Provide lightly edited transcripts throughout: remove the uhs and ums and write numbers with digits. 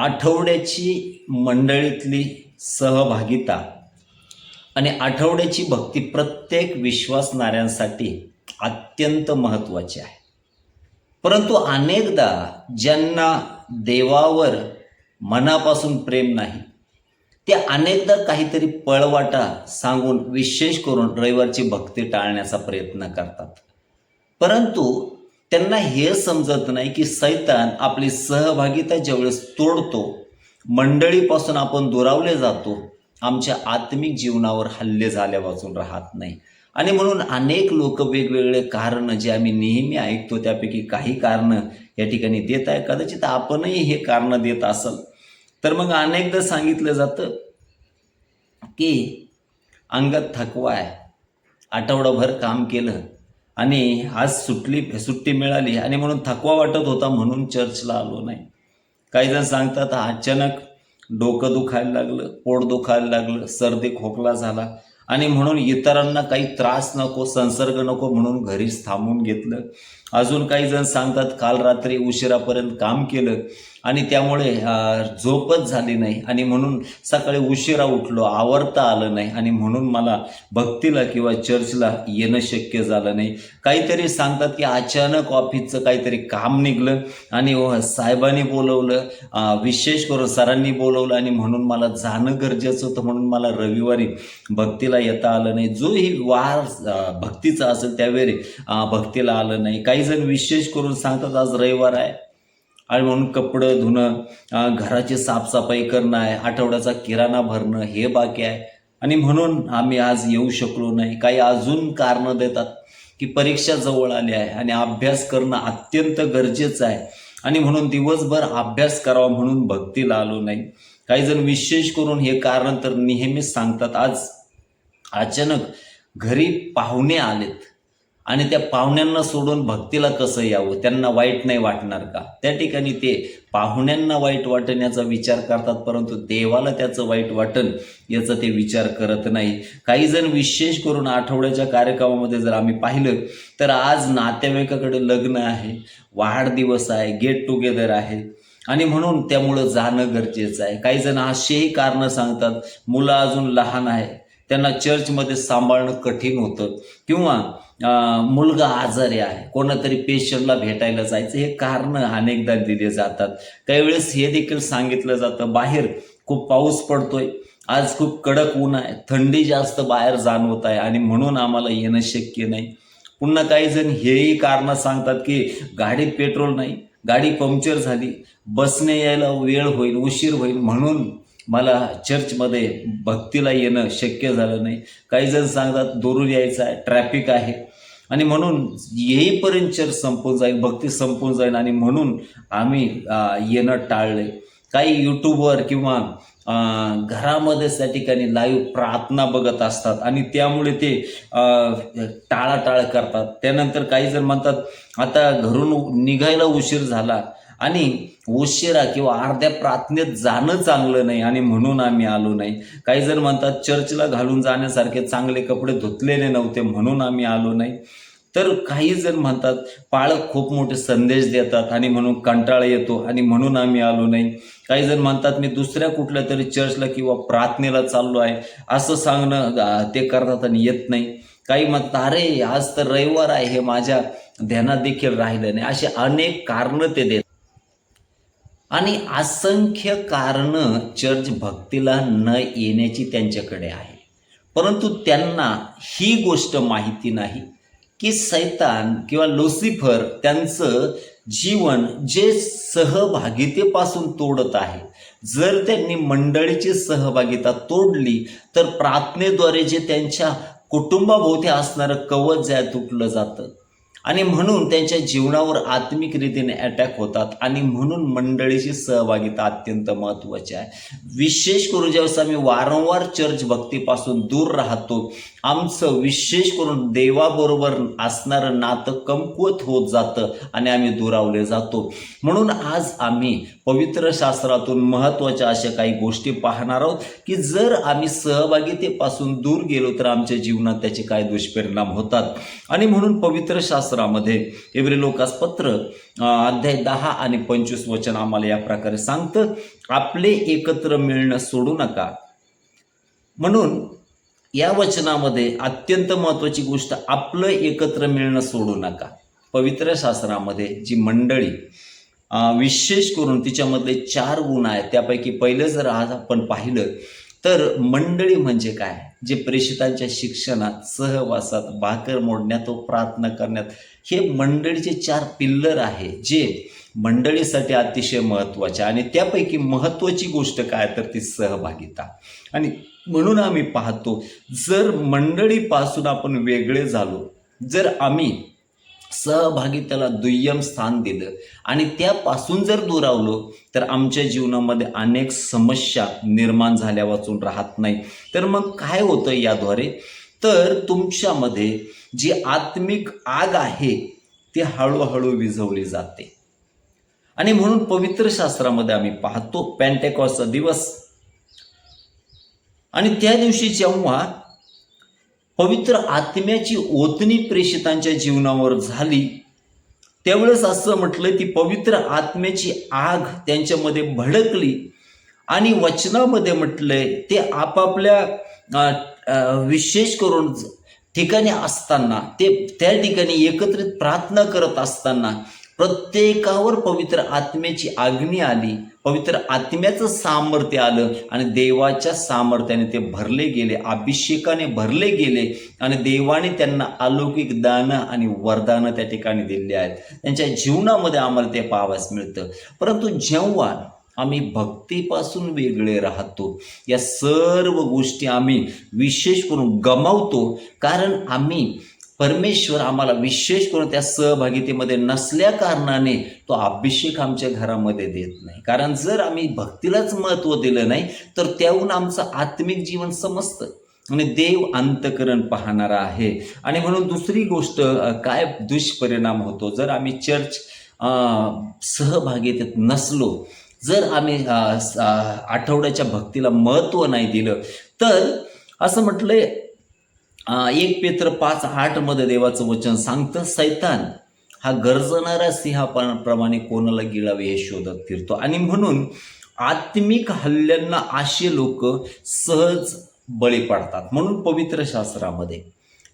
आठवड्याची मंडळीतली सहभागिता आणि आठवड्याची भक्ती प्रत्येक विश्वासणाऱ्यांसाठी अत्यंत महत्त्वाची आहे. परंतु अनेकदा ज्यांना देवावर मनापासून प्रेम नाही ते अनेकदा काहीतरी पळवाटा सांगून विशेष करून रविवारची भक्ती टाळण्याचा प्रयत्न करतात. परंतु त्यांना हे समजत नाही की सैतान आपली सहभागिता ज्यावेळेस तोडतो, मंडळीपासून आपण दुरावले जातो, आमच्या आत्मिक जीवनावर हल्ले झाल्यापासून राहत नाही. आणि म्हणून अनेक लोक वेगवेगळे कारणं जे आम्ही नेहमी ऐकतो त्यापैकी काही कारणं या ठिकाणी देत आहे. कदाचित आपणही हे कारणं देत असाल तर मग अनेकदा सांगितलं जातं की अंगात थकवा आहे, आठवडाभर काम केलं आणि आज सुट्टी मिळाली आणि म्हणून थकवा वाटत होता म्हणून चर्चला आलो नाही. काही जण सांगतात अचानक डोकं दुखायला लागलं, पोट दुखायला लागलं, सर्दी खोकला झाला आणि म्हणून इतरांना काही त्रास नको, संसर्ग नको म्हणून घरीच थांबून घेतलं. अजून काही जण सांगतात काल रात्री उशिरापर्यंत काम केलं आणि त्यामुळे झोपच झाली नाही आणि म्हणून सकाळी उशिरा उठलो, आवरता आलं नाही आणि म्हणून मला भक्तीला किंवा चर्चला येणं शक्य झालं नाही. काहीतरी सांगतात की अचानक ऑफिसचं काहीतरी काम निघलं आणि साहेबांनी बोलवलं, विशेष करून सरांनी बोलवलं आणि म्हणून मला जाणं गरजेचं होतं म्हणून मला रविवारी भक्तीला येता आलं नाही. जो ही वार भक्तीचा असेल त्यावेळी भक्तीला आलं नाही. काही जण विशेष करून सांगतात आज रविवार आहे आणि म्हणून कपडं धुणं, घराची साफसफाई करणं आहे, आठवड्याचा किराणा भरणं हे बाकी आहे आणि म्हणून आम्ही आज येऊ शकलो नाही. काही अजून कारणं देतात की परीक्षा जवळ आली आहे आणि अभ्यास करणं अत्यंत गरजेचं आहे आणि म्हणून दिवसभर अभ्यास करावा म्हणून भक्तीला आलो नाही. काही जण विशेष करून हे कारण तर नेहमीच सांगतात आज अचानक घरी पाहुणे आलेत आणि त्या पाहुण्यांना सोडून भक्तीला कसं यावं, त्यांना वाईट नाही वाटणार का? त्या ठिकाणी ते पाहुण्यांना वाईट वाटण्याचा विचार करतात परंतु देवाला त्याचं वाईट वाटन याचा ते विचार करत नाही. काही जण विशेष करून आठवड्याच्या कार्यक्रमामध्ये जर आम्ही पाहिलं तर आज नातेवाईकाकडे लग्न आहे, वाढदिवस आहे, गेट टुगेदर आहे आणि म्हणून त्यामुळं जाणं गरजेचं आहे. काही जण असेही कारणं सांगतात मुलं अजून लहान आहे, त्यांना चर्चमध्ये सांभाळणं कठीण होतं किंवा मुलगा आजारी आहे, कोणातरी पेशंटला भेटायला जायचं, हे कारणं अनेकदा दिले जातात. काही वेळेस हे देखील सांगितलं जातं बाहेर खूप पाऊस पडतोय, आज खूप कडक ऊन आहे, थंडी जास्त बाहेर जाणवत आहे आणि म्हणून आम्हाला येणं शक्य नाही. पुन्हा काही जण हेही कारणं सांगतात की गाडीत पेट्रोल नाही, गाडी पंक्चर झाली, बसने यायला वेळ होईल, उशीर होईल म्हणून मला चर्चमध्ये भक्तीला येणं शक्य झालं नाही. काही जण सांगतात दुरून यायचं आहे, ट्रॅफिक आहे आणि म्हणून येईपर्यंत चर्च संपून जाईल, भक्ती संपून जाईल आणि म्हणून आम्ही येणं टाळले. काही यूट्यूबवर किंवा घरामध्येच त्या ठिकाणी लाईव्ह प्रार्थना बघत असतात आणि त्यामुळे ते टाळाटाळ करतात. त्यानंतर काही जण म्हणतात आता घरून निघायला उशीर झाला आणि उशिरा किंवा अर्ध्या प्रार्थनेत जाणं चांगलं नाही आणि म्हणून आम्ही आलो नाही. काही जण म्हणतात चर्चला घालून जाण्यासारखे चांगले कपडे धुतलेले नव्हते म्हणून आम्ही आलो नाही. तर काही जण म्हणतात पाळक खूप मोठे संदेश देतात आणि म्हणून कंटाळा येतो आणि म्हणून आम्ही आलो नाही. काही जण म्हणतात मी दुसऱ्या कुठल्या तरी चर्चला किंवा प्रार्थनेला चाललो आहे असं सांगणं ते करतात आणि येत नाही. काही म्हणतात अरे आज तर रविवार आहे हे माझ्या ध्यानात देखील राहिलं नाही. असे अनेक कारणं ते देतात आणि असंख्य कारणं चर्च भक्तीला न येण्याची त्यांच्याकडे आहे. परंतु त्यांना ही गोष्ट माहिती नाही की सैतान किंवा लुसिफर त्यांचं जीवन जे सहभागितेपासून तोडत आहे. जर त्यांनी मंडळीची सहभागिता तोडली तर प्रार्थनेद्वारे जे त्यांच्या कुटुंबाभोवती असणारं कवच जे तुटलं जातं आणि म्हणून त्यांच्या जीवनावर आत्मिक रीतीने अटॅक होतात आणि म्हणून मंडळीची सहभागिता अत्यंत महत्त्वाची आहे. विशेष करून ज्यावेळेस आम्ही वारंवार चर्च भक्तीपासून दूर राहतो आमचं विशेष करून देवाबरोबर असणारं नातं कमकुवत होत जातं आणि आम्ही दुरावले जातो. म्हणून आज आम्ही पवित्र शास्त्रातून महत्त्वाच्या अशा काही गोष्टी पाहणार आहोत की जर आम्ही सहभागितेपासून दूर गेलो तर आमच्या जीवनात त्याचे काय दुष्परिणाम होतात आणि म्हणून पवित्र शास्त्र शास्त्रामध्ये इब्री लोकास पत्र अध्याय 10 आणि 25 वचन आम्हाला या प्रकारे सांगतं, आपले एकत्र मिळणं सोडू नका. म्हणून या वचनामध्ये अत्यंत महत्त्वाची गोष्ट, आपलं एकत्र मिळणं सोडू नका. पवित्र शास्त्रामध्ये जी मंडळी विशेष करून तिच्यामधले 4 गुण आहेत, त्यापैकी पहिलं जर आज आपण पाहिलं तर मंडळी म्हणजे काय, जे प्रेषितांच्या शिक्षणात, सहवासात, भाकर मोडण्यात व प्रार्थना करण्यात, हे मंडळीचे 4 पिल्लर आहे जे मंडळीसाठी अतिशय महत्त्वाचे. आणि त्यापैकी महत्त्वाची गोष्ट काय तर ती सहभागिता. आणि म्हणून आम्ही पाहतो, जर मंडळीपासून आपण वेगळे झालो, जर आम्ही सहभागितेला दुय्यम स्थान दिलं आणि त्यापासून जर दुरावलो, तर आमच्या जीवनामध्ये अनेक समस्या निर्माण झाल्या वाचून राहत नाही. तर मग काय होतं याद्वारे, तर तुमच्यामध्ये जी आत्मिक आग आहे ती हळूहळू विझवली जाते. आणि म्हणून पवित्र शास्त्रामध्ये आम्ही पाहतो पेंटेकॉस्टचा दिवस, आणि त्या दिवशी जेव्हा पवित्र आत्म्याची ओतणी प्रेषितांच्या जीवनावर झाली, त्यावेळेस असं म्हटलं ती पवित्र आत्म्याची आग त्यांच्यामध्ये भडकली. आणि वचनामध्ये म्हटलंय ते आपापल्या विशेष करून ठिकाणी असताना, ते त्या ठिकाणी एकत्रित प्रार्थना करत असताना प्रत्येकावर पवित्र आत्म्याची अग्नी आली, पवित्र आत्म्याचं सामर्थ्य आलं आणि देवाच्या सामर्थ्याने ते भरले गेले, अभिषेकाने भरले गेले. आणि देवाने त्यांना अलौकिक दानं आणि वरदानं त्या ठिकाणी दिली आहेत. त्यांच्या जीवनामध्ये आम्हाला ते पाहावयास मिळतं. परंतु जेव्हा आम्ही भक्तीपासून वेगळे राहतो, या सर्व गोष्टी आम्ही विशेष करून गमावतो, कारण आम्ही परमेश्वर आम्हाला विशेष करून त्या सहभागितेमध्ये नसल्या कारणाने तो अभिषेक आमच्या घरामध्ये देत नाही. कारण जर आम्ही भक्तीलाच महत्त्व दिलं नाही, तर त्याहून आमचं आत्मिक जीवन समजतं आणि देव अंतःकरण पाहणारा आहे. आणि म्हणून दुसरी गोष्ट काय दुष्परिणाम होतो, जर आम्ही चर्च सहभागितेत नसलो, जर आम्ही आठवड्याच्या भक्तीला महत्त्व नाही दिलं, तर असं म्हटलंय 1 पेत्र 5:8 मध्ये देवाचं वचन सांगतं, सैतान हा गरजणाऱ्या सिंहाप्रमाणे कोणाला गिळावे हे शोधत फिरतो. आणि म्हणून आत्मिक हल्ल्यांना असे लोक सहज बळी पडतात. म्हणून पवित्र शास्त्रामध्ये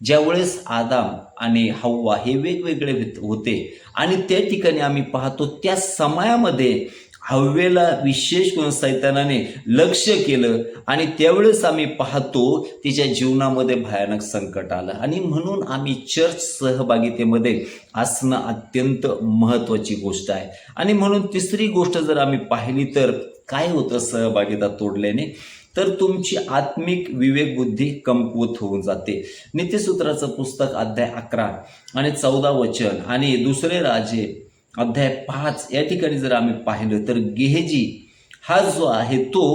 ज्यावेळेस आदाम आणि हव्वा हे वेगवेगळे होते, आणि त्या ठिकाणी आम्ही पाहतो त्या समयामध्ये हव्वेला विशेष करून सैतानाने लक्ष केलं, आणि त्यावेळेस आम्ही पाहतो तिच्या जीवनामध्ये भयानक संकट आलं. आणि म्हणून आम्ही चर्च सहभागितेमध्ये असणं अत्यंत महत्त्वाची गोष्ट आहे. आणि म्हणून तिसरी गोष्ट जर आम्ही पाहिली तर काय होतं सहभागिता तोडल्याने, तर तुमची आत्मिक विवेक बुद्धी कमकुवत होऊन जाते. नीतिसूत्राचं पुस्तक अध्याय 11 आणि 14 वचन, आणि दुसरे राजे अध्याय 5 या ठिकाणी जर आम्ही पाहिलं तर गेहजी हा जो आहे तो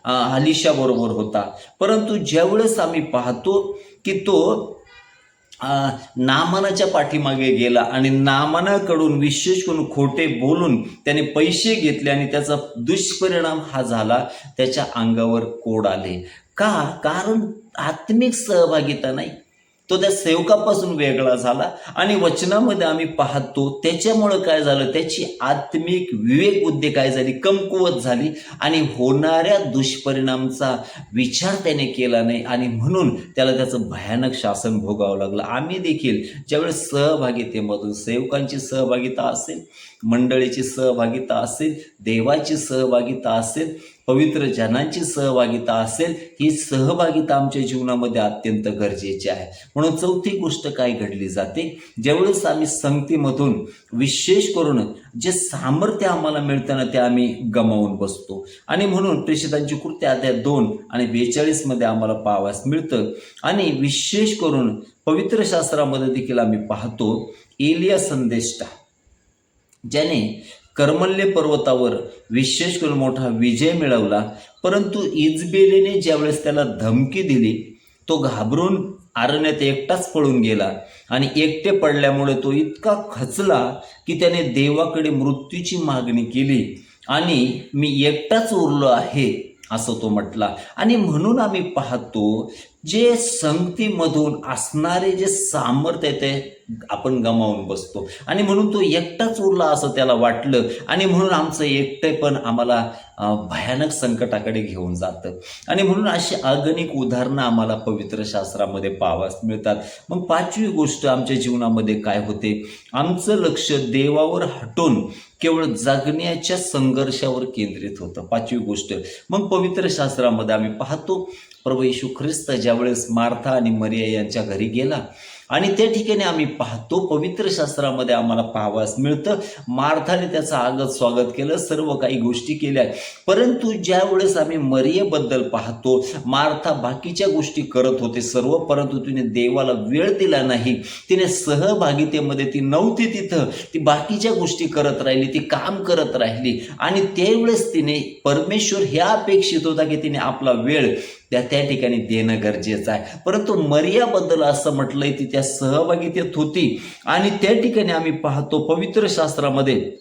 अलिशा बरोबर होता. परंतु ज्यावेळेस आम्ही पाहतो की तो नामानाच्या पाठीमागे गेला आणि नामानाकडून विशेष करून खोटे बोलून त्याने पैसे घेतले, आणि त्याचा दुष्परिणाम हा झाला, त्याच्या अंगावर कोड आले. का? कारण आत्मिक सहभागिता नाही, तो त्या सेवकापासून वेगळा झाला. आणि वचनामध्ये आम्ही पाहतो त्याच्यामुळं काय झालं, त्याची आत्मिक विवेक बुद्धी काय झाली, कमकुवत झाली, आणि होणाऱ्या दुष्परिणामचा विचार त्याने केला नाही, आणि म्हणून त्याला त्याचं भयानक शासन भोगावं लागलं. आम्ही देखील ज्यावेळेस सहभागितेमधून सेवकांची सहभागिता असेल, मंडळीची सहभागिता असेल, देवाची सहभागिता असेल, पवित्र जनांची सहभागिता असेल, ही सहभागिता आमच्या जीवनामध्ये अत्यंत गरजेची आहे. म्हणून चौथी गोष्ट काय घडली जाते, ज्यावेळेस आम्ही संगतीमधून विशेष करून जे सामर्थ्य आम्हाला मिळतं ना ते आम्ही गमावून बसतो. आणि म्हणून प्रेषितांची कृत्य अध्याय 2 आणि 42 मध्ये आम्हाला पाहावयास मिळतं. आणि विशेष करून पवित्र शास्त्रामध्ये देखील आम्ही पाहतो एलिया संदेष्टा, ज्याने कर्मल्य पर्वतावर विशेष करून मोठा विजय मिळवला, परंतु इजबेलीने ज्यावेळेस त्याला धमकी दिली, तो घाबरून अरण्यात एकटाच पळून गेला. आणि एकटे पडल्यामुळे तो इतका खचला की त्याने देवाकडे मृत्यूची मागणी केली, आणि मी एकटाच उरलो आहे असं तो म्हटला. आणि म्हणून आम्ही पाहतो जे संगतीमधून असणारे जे सामर्थ्य आहे ते आपण गमावून बसतो आणि म्हणून तो एकटाच उरला असं त्याला वाटलं आणि म्हणून आमचं एकटेपण आम्हाला भयानक संकटाकडे घेऊन जातं आणि म्हणून अशी अगणित उदाहरणं आम्हाला पवित्र शास्त्रामध्ये पाहावयास मिळतात. मग पाचवी गोष्ट आमच्या जीवनामध्ये काय होते, आमचं लक्ष देवावर हटून केवळ जगण्याच्या संघर्षावर केंद्रित होतं. पाचवी गोष्ट, मग पवित्र शास्त्रामध्ये आम्ही पाहतो प्रभू येशू ख्रिस्त ज्यावेळेस मार्था आणि मरिया यांच्या घरी गेला आणि त्या ठिकाणी आम्ही पाहतो पवित्र शास्त्रामध्ये आम्हाला पाहावयास मिळतं मार्थाने त्याचं आगत स्वागत केलं, सर्व काही गोष्टी केल्या. परंतु ज्या वेळेस आम्ही मरियेबद्दल पाहतो, मार्था बाकीच्या गोष्टी करत होते सर्व, परंतु तिने देवाला वेळ दिला नाही, तिने सहभागितेमध्ये ती नव्हती तिथं, ती बाकीच्या गोष्टी करत राहिली, ती काम करत राहिली आणि त्यावेळेस तिने परमेश्वर ह्या अपेक्षित होता की तिने आपला वेळ त्या ठिकाणी देणं गरजेचं आहे. परंतु मरियाबद्दल असं म्हटलंय ती त्या सहभागितेत होती आणि त्या ठिकाणी आम्ही पाहतो पवित्र शास्त्रामध्ये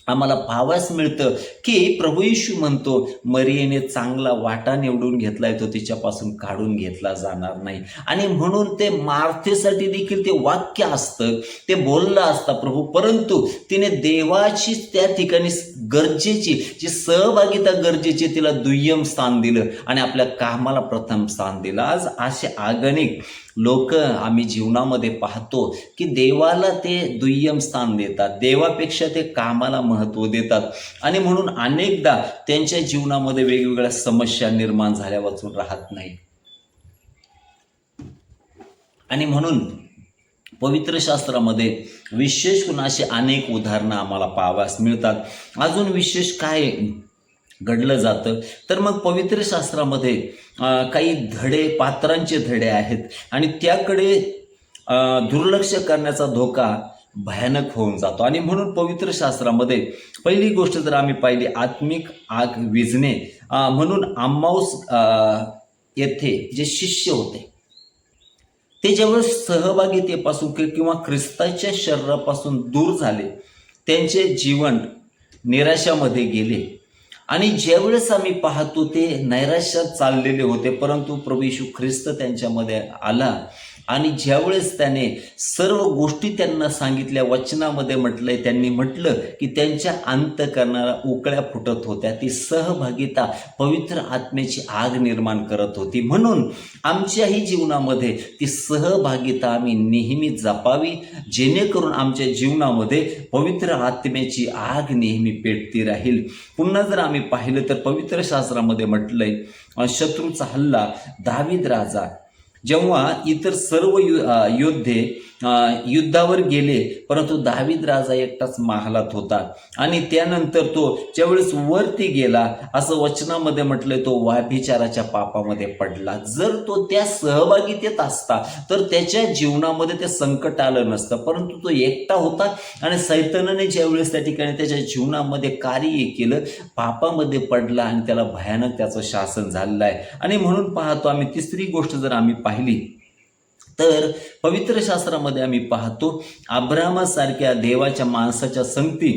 आम्हाला पाहावयास मिळतं की प्रभू येशू म्हणतो मरियेने चांगला वाटा निवडून घेतलाय, तो तिच्यापासून काढून घेतला जाणार नाही. आणि म्हणून ते मार्थेसाठी देखील ते वाक्य असतं, ते बोललं असतं प्रभू, परंतु तिने देवाची त्या ठिकाणी गरजेची जी सहभागिता गरजेची तिला दुय्यम स्थान दिलं आणि आपल्या कामाला प्रथम स्थान दिलं. आज असे अगणित लोक आम्ही जीवनामध्ये पाहतो की देवाला ते दुय्यम स्थान देतात, देवापेक्षा ते कामाला महत्त्व देतात आणि म्हणून अनेकदा त्यांच्या जीवनामध्ये वेगवेगळ्या समस्या निर्माण झाल्या वाचून राहत नाही. आणि म्हणून पवित्र शास्त्रामध्ये विशेष करून अशी अनेक उदाहरणं आम्हाला पाहावयास मिळतात. अजून विशेष काय घडलं जातं तर मग पवित्र शास्त्रामध्ये काही धडे, पात्रांचे धडे आहेत आणि त्याकडे दुर्लक्ष करण्याचा धोका भयानक होऊन जातो. आणि म्हणून पवित्र शास्त्रामध्ये पहिली गोष्ट जर आम्ही पाहिली, आत्मिक आग विझणे. म्हणून अम्माऊस येथे जे शिष्य होते ते ज्यावेळेस सहभागितेपासून किंवा ख्रिस्ताच्या शरीरापासून दूर झाले, त्यांचे जीवन निराशामध्ये गेले आणि ज्यावेळेस आम्ही पाहतो ते नैराश्यात चाललेले होते, परंतु प्रभू येशू ख्रिस्त त्यांच्यामध्ये आला आणि ज्यावेळेस त्याने सर्व गोष्टी त्यांना सांगितल्या, वचनामध्ये म्हटलंय, त्यांनी म्हटलं की त्यांच्या अंतःकरणाला उकळ्या फुटत होत्या, ती सहभागिता पवित्र आत्म्याची आग निर्माण करत होती. म्हणून आमच्याही जीवनामध्ये ती सहभागिता आम्ही नेहमी जपावी, जेणेकरून आमच्या जीवनामध्ये पवित्र आत्म्याची आग नेहमी पेटती राहील. पुन्हा जर आम्ही पाहिलं तर पवित्र शास्त्रामध्ये म्हटलंय, शत्रूचा हल्ला, दावीद राजा जेव्हा इतर सर्व योद्धे युद्धावर गेले, परंतु दावीद राजा एकटाच महालात होता आणि त्यानंतर तो ज्यावेळेस वरती गेला, असं वचनामध्ये म्हटलंय, तो व्यभिचाराच्या पापामध्ये पडला. जर तो त्या सहभागितेत असता तर त्याच्या जीवनामध्ये ते संकट आलं नसतं, परंतु तो एकटा होता आणि सैतानाने ज्यावेळेस त्या ठिकाणी त्याच्या जीवनामध्ये कार्य केलं, पापामध्ये पडला आणि त्याला भयानक त्याचं शासन झालेलं आहे. आणि म्हणून पाहतो आम्ही तिसरी गोष्ट जर आम्ही पाहिली तर पवित्र शास्त्रामध्ये आम्ही पाहतो अब्रामासारख्या देवाच्या माणसाच्या संगती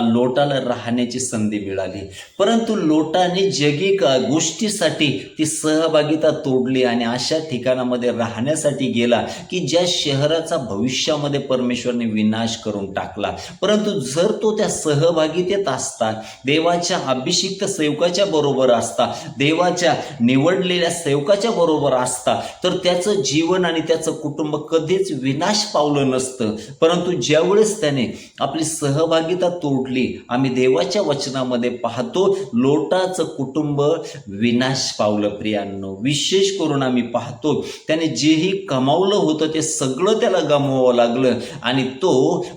लोटाला राहण्याची संधी मिळाली, परंतु लोटाने जगिक गोष्टीसाठी ती सहभागिता तोडली आणि अशा ठिकाणामध्ये राहण्यासाठी गेला की ज्या शहराचा भविष्यामध्ये परमेश्वरने विनाश करून टाकला. परंतु जर तो त्या सहभागितेत असता, देवाच्या अभिषिक्त सेवकाच्या बरोबर असता, देवाच्या निवडलेल्या सेवकाच्या बरोबर असता, तर त्याचं जीवन आणि त्याचं कुटुंब कधीच विनाश पावलं नसतं. परंतु ज्यावेळेस त्याने आपली सहभागिता तोडली, आम्ही देवाच्या वचनामध्ये पाहतो लोटाचं कुटुंब विनाश पावलं. प्रियांनो, विशेष करून आम्ही पाहतो त्याने जेही कमावलं होतं ते सगळं त्याला गमवावं लागलं आणि तो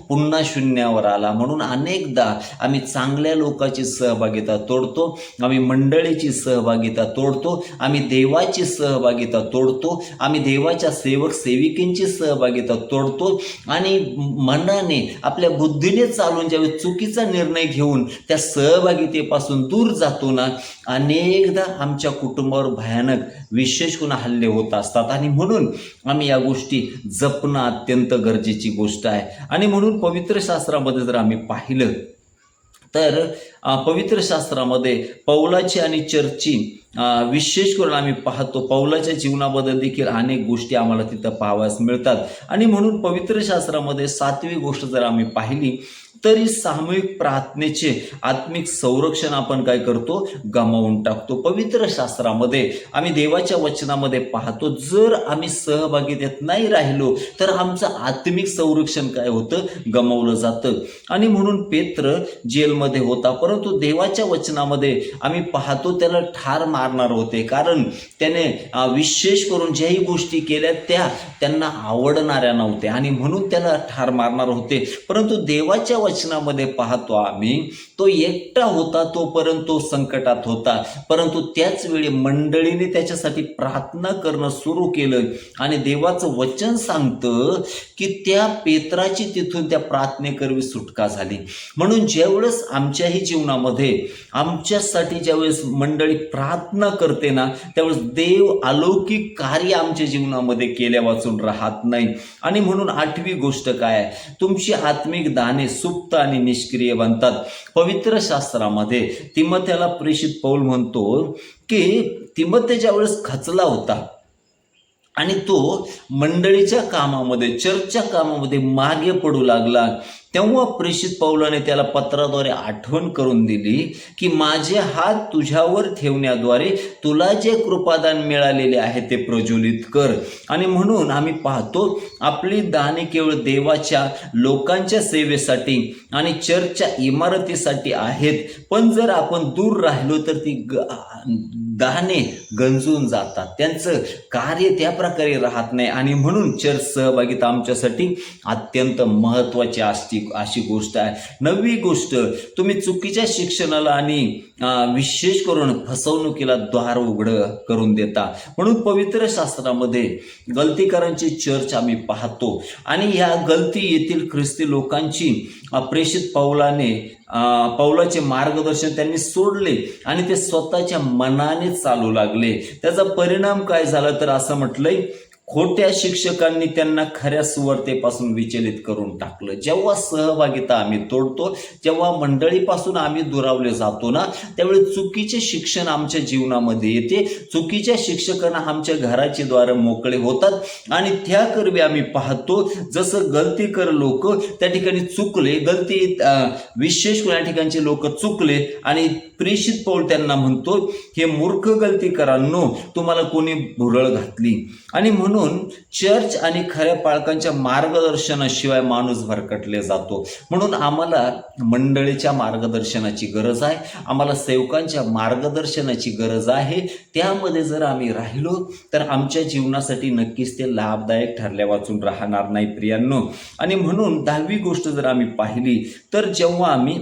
पुन्हा शून्यावर आला. म्हणून अनेकदा आम्ही चांगल्या लोकांची सहभागिता तोडतो, आम्ही मंडळीची सहभागिता तोडतो, आम्ही देवाची सहभागिता तोडतो, आम्ही देवाच्या सेवक सेविकेंची सहभागिता तोडतो आणि मनाने आपल्या बुद्धीने चालून ज्यावेळी चुकीचा निर्णय घेऊन त्या सहभागितेपासून दूर जातो ना, अनेकदा आमच्या कुटुंबावर भयानक विशेष करून हल्ले होत असतात. आणि म्हणून आम्ही या गोष्टी जपणं अत्यंत गरजेची गोष्ट आहे. आणि म्हणून पवित्र शास्त्रामध्ये जर आम्ही पाहिलं तर पवित्र शास्त्रामध्ये पौलाची आणि चर्चची विशेष करून आम्ही पाहतो, पौलाच्या जीवनाबद्दल देखील अनेक गोष्टी आम्हाला तिथं पाहावयास मिळतात. आणि म्हणून पवित्र शास्त्रामध्ये 7वी गोष्ट जर आम्ही पाहिली तरी सामूहिक प्रार्थनेचे आत्मिक संरक्षण आपण काय करतो, गमावून टाकतो. पवित्र शास्त्रामध्ये आम्ही देवाच्या वचनामध्ये पाहतो, जर आम्ही सहभागितेत नाही राहिलो तर आमचं आत्मिक संरक्षण काय होतं, गमावलं जातं. आणि म्हणून पेत्र जेलमध्ये होता, परंतु देवाच्या वचनामध्ये आम्ही पाहतो त्याला ठार मारणार होते, कारण त्याने विशेष करून ज्याही गोष्टी केल्या त्या त्यांना आवडणाऱ्या नव्हत्या आणि म्हणून त्याला ठार मारणार होते. परंतु देवाच्या वचनामध्ये पाहतो आम्ही तो एकटा होता, तोपर्यंत तो संकटात होता, परंतु त्याच वेळी मंडळीने त्याच्यासाठी प्रार्थना करणं सुरू केलं. आणि देवाचं वचन सांगतं की त्या पेत्राची तिथून त्या प्रार्थनेकरवी सुटका झाली. म्हणून ज्यावेळेस आमच्याही जीवनामध्ये आमच्यासाठी ज्यावेळेस मंडळी प्रार्थना करते ना, त्यावेळेस देव अलौकिक कार्य आमच्या जीवनामध्ये केल्या वाचून राहत नाही. आणि म्हणून 8वी गोष्ट काय आहे, तुमची आत्मिक दाने सुप्त आणि निष्क्रिय बनतात. पवित्र शास्त्रामध्ये तिमोथेला प्रेषित पौल म्हणतो की तिमोथे ज्यावेळेस खचला होता आणि तो मंडळीच्या कामामध्ये, चर्चच्या कामामध्ये मागे पडू लागला, तेव्हा प्रेषित पौलाने त्याला पत्राद्वारे आठवण करून दिली की माझे हात तुझ्यावर ठेवण्याद्वारे तुला जे कृपादान मिळालेले आहे ते प्रज्वलित कर. आणि म्हणून आम्ही पाहतो आपली दाने केवळ देवाच्या लोकांच्या सेवेसाठी आणि चर्चच्या इमारतीसाठी आहेत, पण जर आपण दूर राहिलो तर ती दाने गंजून जातात, त्यांचं कार्य त्या प्रकारे राहत नाही. आणि म्हणून चर्च सहभागिता आमच्यासाठी अत्यंत महत्त्वाची असते अशी गोष्ट आहे. 9वी गोष्ट, तुम्ही चुकीच्या शिक्षणाला आणि विशेष करून फसवणुकीला द्वार उघडं करून देता. म्हणून पवित्र शास्त्रामध्ये गलतीकारांची चर्च आम्ही पाहतो आणि या गलती येथील ख्रिस्ती लोकांची प्रेषित पौलाचे मार्गदर्शन त्यांनी सोडले आणि ते स्वतःच्या मनाने चालू लागले. त्याचा परिणाम काय झाला तर असं म्हटलंय, खोट्या शिक्षकांनी त्यांना खऱ्या सुवार्तेपासून विचलित करून टाकलं. जेव्हा सहभागिता आम्ही तोडतो, जेव्हा मंडळीपासून आम्ही दुरावले जातो ना, त्यावेळी चुकीचे शिक्षण आमच्या जीवनामध्ये येते. चुकीच्या शिक्षकांना आमच्या घराचे द्वार मोकळे होतात आणि त्याकरवी आम्ही पाहतो जसं गलतीकर लोक त्या ठिकाणी चुकले, विशेष या ठिकाणचे लोक चुकले आणि प्रेषित पौल त्यांना म्हणतो, हे मूर्ख गलतीकरांनो, तुम्हाला कोणी भुरळ घातली. आणि म्हणून चर्च आणि खऱ्या पालकांच्या मार्गदर्शनाशिवाय माणूस भरकटले जातो. म्हणून आम्हाला मंडळीच्या मार्गदर्शनाची गरज आहे, आम्हाला सेवकांच्या मार्गदर्शनाची गरज आहे. त्यामध्ये जर आम्ही राहिलो तर आमच्या जीवनासाठी नक्कीच ते लाभदायक ठरल्या वाचून राहणार नाही प्रियांनो. आणि म्हणून 10वी गोष्ट जर आम्ही पाहिली तर जेव्हा आम्ही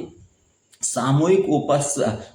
सामूहिक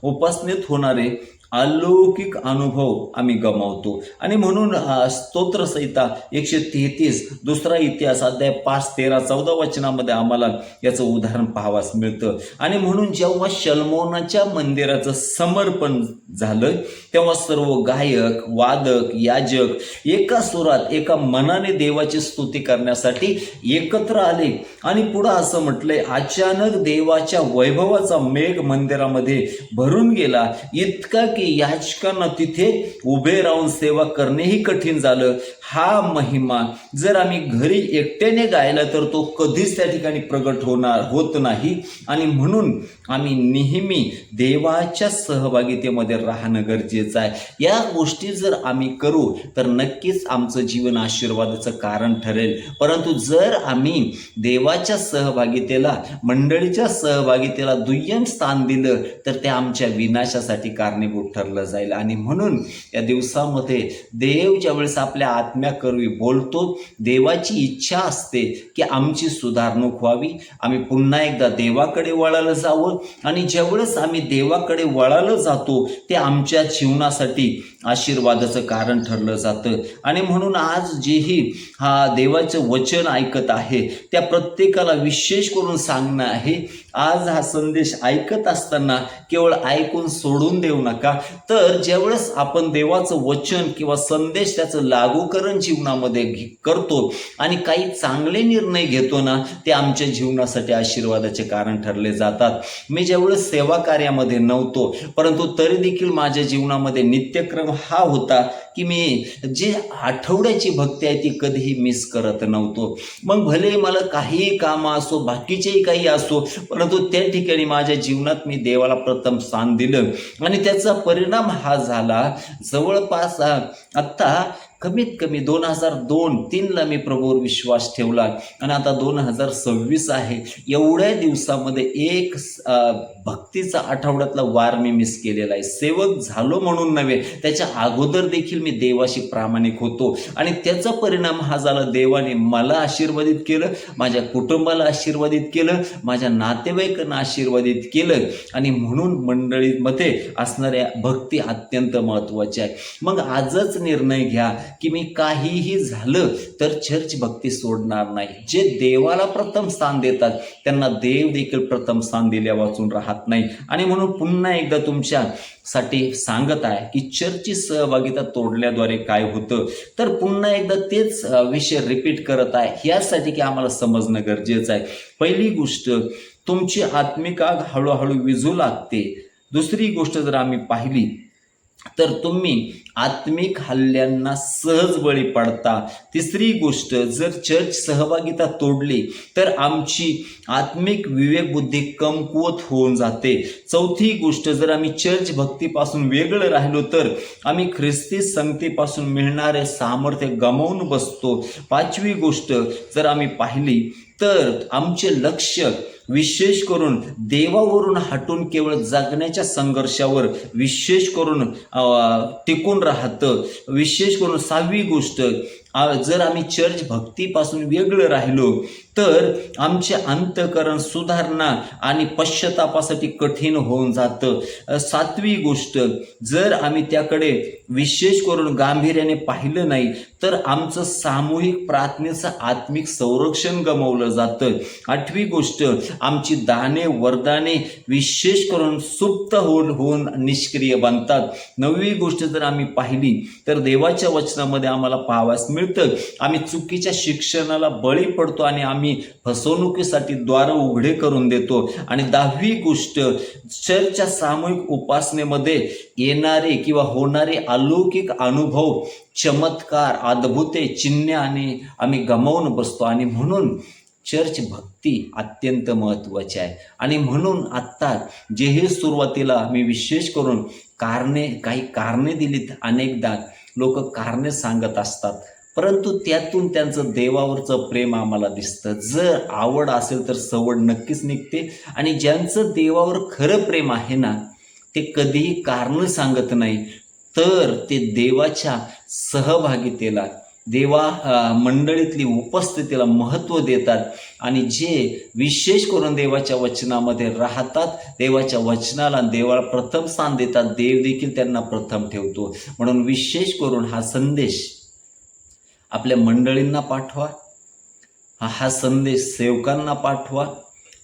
उपासनेत होणारे अलौकिक अनुभव आम्ही गमावतो. आणि म्हणून स्तोत्रसंहिता 133 दुसरा इतिहास अध्याय 5, 13, 14 वचनामध्ये आम्हाला याचं उदाहरण पाहावयास मिळतं. आणि म्हणून जेव्हा शलमोनाच्या मंदिराचं समर्पण झालं तेव्हा सर्व गायक, वादक, याजक एका सुरात एका मनाने देवाची स्तुती करण्यासाठी एकत्र आले. आणि पुढं असं म्हटलंय, अचानक देवाच्या वैभवाचा मेघ मंदिरामध्ये भरून गेला, इतका की याचकांना तिथे उभे राहून सेवा करणेही कठीण झालं. हा महिमा जर आम्ही घरी एकट्याने गायला तर तो कधीच त्या ठिकाणी प्रगट होत नाही. आणि म्हणून आम्ही नेहमी देवाच्या सहभागितेमध्ये राहणं गरजेचं आहे. या गोष्टी जर आम्ही करू तर नक्कीच आमचं जीवन आशीर्वादाचं कारण ठरेल. परंतु जर आम्ही देवाच्या सहभागितेला, मंडळीच्या सहभागितेला दुय्यम स्थान दिलं तर ते आमच्या विनाशासाठी कारणीभूत ठरलं जाईल. आणि म्हणून या दिवसामध्ये देव ज्यावेळेस आपल्या आत्म्याकरवी बोलतो, देवाची इच्छा असते की आमची सुधारणूक व्हावी, आम्ही पुन्हा एकदा देवाकडे वळायला जावं. आणि ज्यावेळेस आम्ही देवाकडे वळायला जातो ते आमच्या जीवनासाठी आशीर्वादाचं कारण ठरलं जातं. आणि म्हणून आज जेही हा देवाचं वचन ऐकत आहे त्या प्रत्येकाला विशेष करून सांगणं आहे, आज हा संदेश ऐकत असताना केवळ ऐकून सोडून देऊ नका, तर ज्यावेळेस आपण देवाचं वचन किंवा संदेश त्याचं लागूकरण जीवनामध्ये करतो आणि काही चांगले निर्णय घेतो ना, ते आमच्या जीवनासाठी आशीर्वादाचे कारण ठरले जातात. मी ज्यावेळेस सेवा कार्यामध्ये नव्हतो, परंतु तरी देखील माझ्या जीवनामध्ये नित्यक्रम हा होता की मी जे आठवड्याची भक्ती आहे ती कधीही मिस करत नव्हतो. मग भले मला काहीही कामं असो, बाकीचेही काही असो, परंतु त्या ठिकाणी माझ्या जीवनात मी देवाला प्रथम स्थान दिलं आणि त्याचा परिणाम हा झाला. जवळपास आत्ता कमीत कमी 2002-03 मी प्रभूवर विश्वास ठेवला आणि आता 2026 आहे. एवढ्या दिवसामध्ये एक भक्तीचा आठवड्यातला वार मी मिस केलेला आहे. सेवक झालो म्हणून नव्हे, त्याच्या अगोदर देखील मी देवाशी प्रामाणिक होतो आणि त्याचा परिणाम हा झाला, देवाने मला आशीर्वादित केलं, माझ्या कुटुंबाला आशीर्वादित केलं, माझ्या नातेवाईकांना आशीर्वादित केलं आणि म्हणून मंडळीमध्ये असणाऱ्या भक्ती अत्यंत महत्त्वाची आहे. मग आजच निर्णय घ्या की मी काहीही झालं तर चर्च भक्ती सोडणार नाही. जे देवाला प्रथम स्थान देतात त्यांना देव देखील प्रथम स्थान दिल्या वाचून राहत नाही. आणि म्हणून पुन्हा एकदा तुमच्यासाठी सांगत आहे की चर्चची सहभागिता तोडल्याद्वारे काय होतं. तर पुन्हा एकदा तेच विषय रिपीट करत आहे यासाठी की आम्हाला समजणं गरजेचं आहे. पहिली गोष्ट, तुमची आत्मिक आग हळूहळू विझू लागते. दुसरी गोष्ट जर आम्ही पाहिली तर तुम्ही आत्मिक हल्ल्यांना सहज बळी पडता. तिसरी गोष्ट, जर चर्च सहभागिता तोडली तर आमची आत्मिक विवेकबुद्धी कमकुवत होऊन जाते. चौथी गोष्ट, जर आम्ही चर्च भक्तीपासून वेगळं राहिलो तर आम्ही ख्रिस्ती संगतीपासून मिळणारे सामर्थ्य गमावून बसतो. पाचवी गोष्ट जर आम्ही पाहिली तर आमचे लक्ष विशेष करून देवावरून हटून केवळ जगण्याच्या संघर्षावर विशेष करून टिकून राहतं. विशेष करून सहावी गोष्ट, जर आम्ही चर्च भक्तीपासून वेगळं राहिलो तर आमचे अंतःकरण सुधारणा आणि पश्चातापासाठी कठीण होऊन जातं. सातवी गोष्ट, जर आम्ही त्याकडे विशेष करून गांभीर्याने पाहिलं नाही तर आमचं सामूहिक प्रार्थनेचं आत्मिक संरक्षण गमावलं जातं. आठवी गोष्ट, आमची दाने वरदाने विशेष करून सुप्त होऊन निष्क्रिय बनतात. नववी गोष्ट जर आम्ही पाहिली तर देवाच्या वचनामध्ये आम्हाला पाहावयास मिळतं आम्ही चुकीच्या शिक्षणाला बळी पडतो आणि आम्ही फसवणुकीसाठी द्वार उघडे करून देतो. आणि दहावी गोष्ट, चर्चच्या सामूहिक उपासनेमध्ये येणारे किंवा होणारे अलौकिक अनुभव, चमत्कार, अद्भुते, चिन्हे आणि आम्ही गमावून बसतो. आणि म्हणून चर्च भक्ती अत्यंत महत्त्वाची आहे. आणि म्हणून आत्ता जे हे सुरुवातीला मी विशेष करून काही कारणे दिलीत. अनेकदा लोक कारणे सांगत असतात, परंतु त्यातून त्यांचं देवावरचं प्रेम आम्हाला दिसतं. जर आवड असेल तर सवड नक्कीच निघते. आणि ज्यांचं देवावर खरं प्रेम आहे ना, ते कधीही कारणं सांगत नाही, तर ते देवाच्या सहभागितेला, मंडळीतली उपस्थितीला महत्त्व देतात. आणि जे विशेष करून देवाच्या वचनामध्ये राहतात, देवाच्या वचनाला, देवाला प्रथम स्थान देतात, देव देखील त्यांना प्रथम ठेवतो. म्हणून विशेष करून हा संदेश आपल्या मंडळींना पाठवा, हा संदेश सेवकांना पाठवा,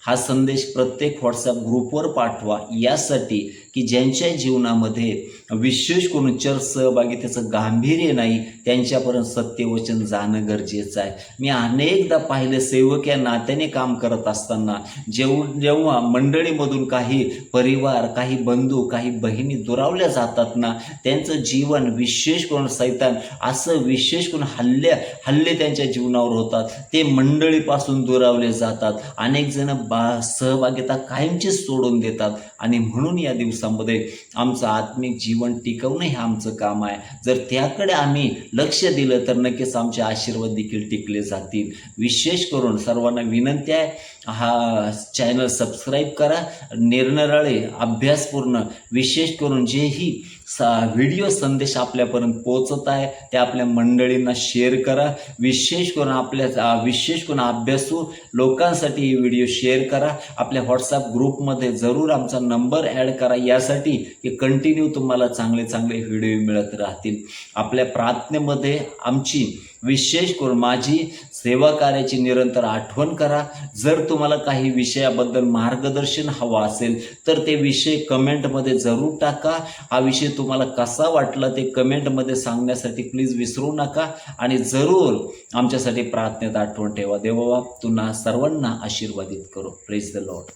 हा संदेश प्रत्येक व्हॉट्सॲप ग्रुपवर पाठवा, यासाठी की ज्यांच्या जीवनामध्ये विशेष करून चर्च सहभागितेचं गांभीर्य नाही त्यांच्यापर्यंत सत्यवचन जाणं गरजेचं आहे. मी अनेकदा पाहिलं, सेवक या नात्याने काम करत असताना जेव्हा मंडळीमधून काही परिवार, काही बंधू, काही बहिणी दुरावल्या जातात ना, त्यांचं जीवन विशेष करून सैतान असं विशेष करून हल्ले त्यांच्या जीवनावर होतात. ते मंडळीपासून दुरावले जातात. अनेक जण सहभागिता कायमचीच सोडून देतात. आणि म्हणून या दिवसामध्ये आमचं आत्मिक जीवन टिकवणं हे आमचं काम आहे. जर त्याकडे आम्ही लक्ष दिलं तर नक्कीच आमचे आशीर्वाद देखील टिकले जातील. विशेष करून सर्वांना विनंती आहे, हा चॅनल सबस्क्राईब करा. निरनिराळे अभ्यासपूर्ण विशेष करून जेही व्हिडिओ संदेश आपल्यापर्यंत पोहोचत आहे ते आपल्या मंडळींना शेअर करा. विशेष करून अभ्यासू लोकांसाठी ही व्हिडिओ शेअर करा. आपल्या व्हॉट्सॲप ग्रुपमध्ये जरूर आमचा नंबर ॲड करा यासाठी की कंटिन्यू तुम्हाला चांगले चांगले व्हिडिओ मिळत राहतील. आपल्या प्रार्थनेमध्ये आमची विशेष करून माझी सेवा कार्याची निरंतर आठवण करा. जर तुम्हाला काही विषयाबद्दल मार्गदर्शन हवं असेल तर ते विषय कमेंटमध्ये जरूर टाका. हा विषय तुम्हाला कसा वाटला ते कमेंटमध्ये सांगण्यासाठी प्लीज विसरू नका आणि जरूर आमच्यासाठी प्रार्थनेत आठवण ठेवा. देवा पुन्हा सर्वांना आशीर्वादित करो. Praise the Lord.